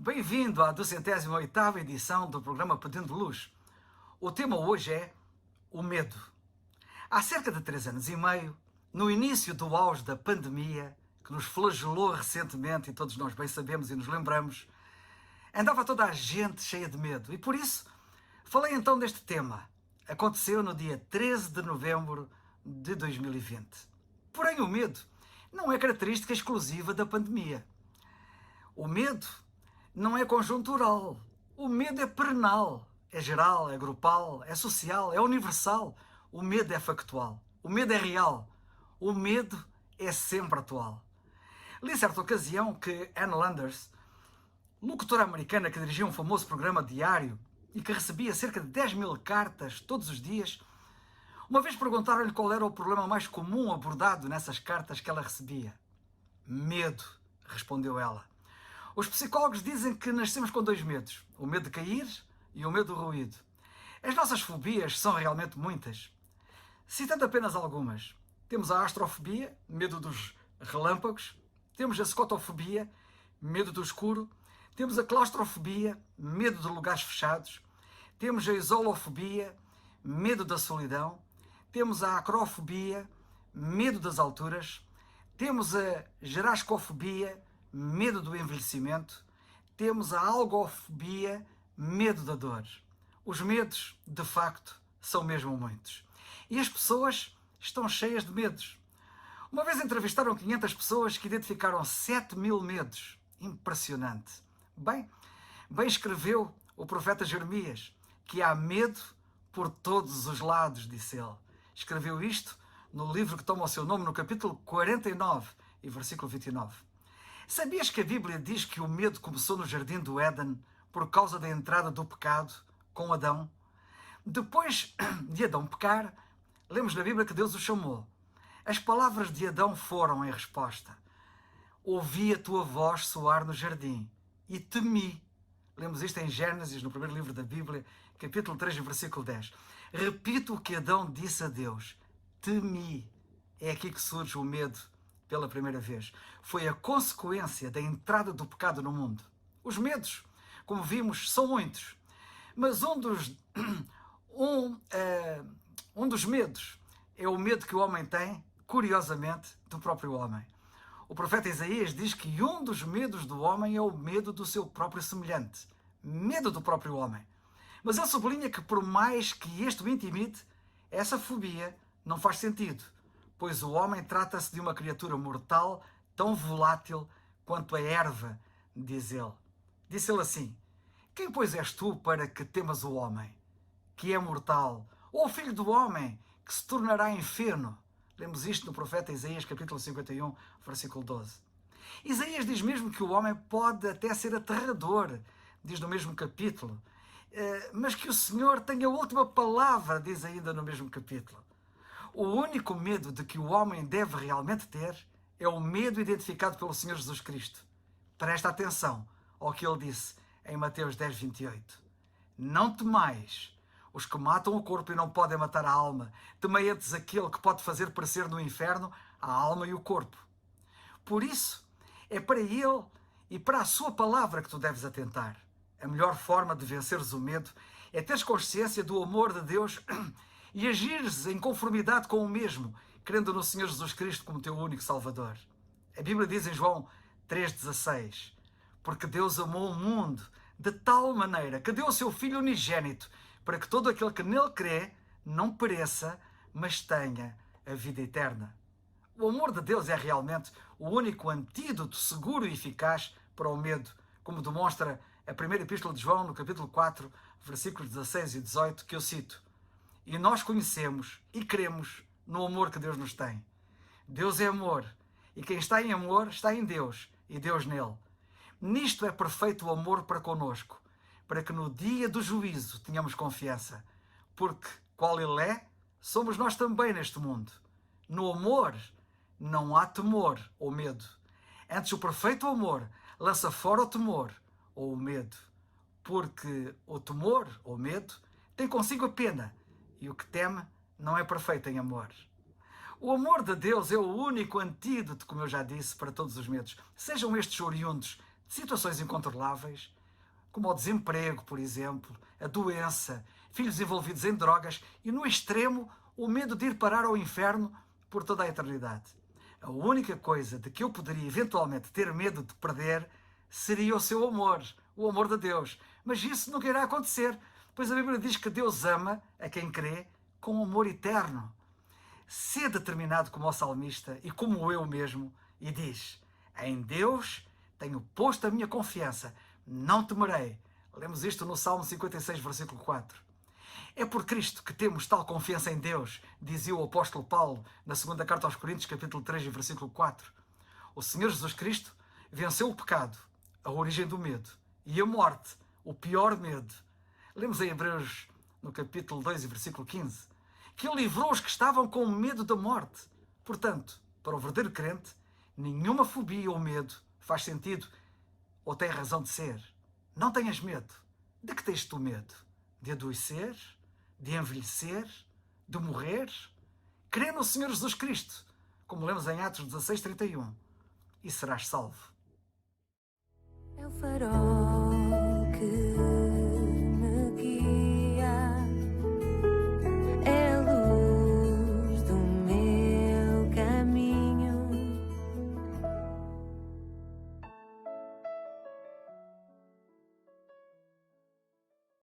Bem-vindo à 208ª edição do programa Pedindo Luz. O tema hoje é o medo. Há cerca de 3 anos e meio, no início do auge da pandemia, que nos flagelou recentemente e todos nós bem sabemos e nos lembramos, andava toda a gente cheia de medo e por isso falei então deste tema. Aconteceu no dia 13 de novembro de 2020. Porém, o medo não é característica exclusiva da pandemia. O medo não é conjuntural. O medo é perenal. É geral, é grupal, é social, é universal. O medo é factual. O medo é real. O medo é sempre atual. Li certa ocasião que Ann Landers, locutora americana que dirigia um famoso programa diário e que recebia cerca de 10.000 cartas todos os dias, uma vez perguntaram-lhe qual era o problema mais comum abordado nessas cartas que ela recebia. Medo, respondeu ela. Os psicólogos dizem que nascemos com 2 medos, o medo de cair e o medo do ruído. As nossas fobias são realmente muitas. Citando apenas algumas, temos a astrofobia, medo dos relâmpagos, temos a scotofobia, medo do escuro, temos a claustrofobia, medo de lugares fechados, temos a isolofobia, medo da solidão, temos a acrofobia, medo das alturas, temos a gerascofobia, medo do envelhecimento, temos a algofobia, medo da dor. Os medos, de facto, são mesmo muitos. E as pessoas estão cheias de medos. Uma vez entrevistaram 500 pessoas que identificaram 7.000 medos. Impressionante. Bem escreveu o profeta Jeremias, que há medo por todos os lados, disse ele. Escreveu isto no livro que toma o seu nome, no capítulo 49 e versículo 29. Sabias que a Bíblia diz que o medo começou no jardim do Éden por causa da entrada do pecado com Adão? Depois de Adão pecar, lemos na Bíblia que Deus o chamou. As palavras de Adão foram em resposta: ouvi a tua voz soar no jardim e temi. Lemos isto em Gênesis, no primeiro livro da Bíblia, capítulo 3, versículo 10. Repito o que Adão disse a Deus: temi. É aqui que surge o medo pela primeira vez. Foi a consequência da entrada do pecado no mundo. Os medos, como vimos, são muitos. Mas um dos medos é o medo que o homem tem, curiosamente, do próprio homem. O profeta Isaías diz que um dos medos do homem é o medo do seu próprio semelhante. Medo do próprio homem. Mas ele sublinha que por mais que este o intimide, essa fobia não faz sentido, pois o homem trata-se de uma criatura mortal, tão volátil quanto a erva, diz ele. Disse ele assim: quem, pois, és tu para que temas o homem, que é mortal, ou o filho do homem, que se tornará enfermo? Lemos isto no profeta Isaías, capítulo 51, versículo 12. Isaías diz mesmo que o homem pode até ser aterrador, diz no mesmo capítulo, mas que o Senhor tem a última palavra, diz ainda no mesmo capítulo. O único medo de que o homem deve realmente ter é o medo identificado pelo Senhor Jesus Cristo. Presta atenção ao que ele disse em Mateus 10, 28. Não temais os que matam o corpo e não podem matar a alma. Temei antes aquele que pode fazer perecer no inferno a alma e o corpo. Por isso, é para ele e para a sua palavra que tu deves atentar. A melhor forma de venceres o medo é teres consciência do amor de Deus e agires em conformidade com o mesmo, crendo no Senhor Jesus Cristo como teu único Salvador. A Bíblia diz em João 3,16: porque Deus amou o mundo de tal maneira que deu o seu Filho unigênito, para que todo aquele que nele crê não pereça, mas tenha a vida eterna. O amor de Deus é realmente o único antídoto seguro e eficaz para o medo, como demonstra a primeira epístola de João, no capítulo 4, versículos 16 e 18, que eu cito: e nós conhecemos e cremos no amor que Deus nos tem. Deus é amor, e quem está em amor está em Deus, e Deus nele. Nisto é perfeito o amor para conosco, para que no dia do juízo tenhamos confiança, porque, qual Ele é, somos nós também neste mundo. No amor não há temor ou medo. Antes, o perfeito amor lança fora o temor ou o medo, porque o temor ou medo tem consigo a pena, e o que teme não é perfeito em amor. O amor de Deus é o único antídoto, como eu já disse, para todos os medos, sejam estes oriundos de Situações incontroláveis, como o desemprego, por exemplo, a doença, filhos envolvidos em drogas e, no extremo, o medo de ir parar ao inferno por toda a eternidade. A única coisa de que eu poderia eventualmente ter medo de perder seria o seu amor, o amor de Deus. Mas isso nunca irá acontecer, pois a Bíblia diz que Deus ama a quem crê com amor eterno. Sê determinado como o salmista e como eu mesmo, e diz: em Deus tenho posto a minha confiança, não temerei. Lemos isto no Salmo 56, versículo 4. É por Cristo que temos tal confiança em Deus, dizia o apóstolo Paulo na segunda carta aos Coríntios, capítulo 3, versículo 4. O Senhor Jesus Cristo venceu o pecado, a origem do medo, e a morte, o pior medo. Lemos em Hebreus, no capítulo 2, versículo 15, que Ele livrou os que estavam com medo da morte. Portanto, para o verdadeiro crente, nenhuma fobia ou medo faz sentido ou tem razão de ser. Não tenhas medo. De que tens tu medo? De adoecer? De envelhecer? De morrer? Crê no Senhor Jesus Cristo, como lemos em Atos 16:31, e serás salvo. É o farol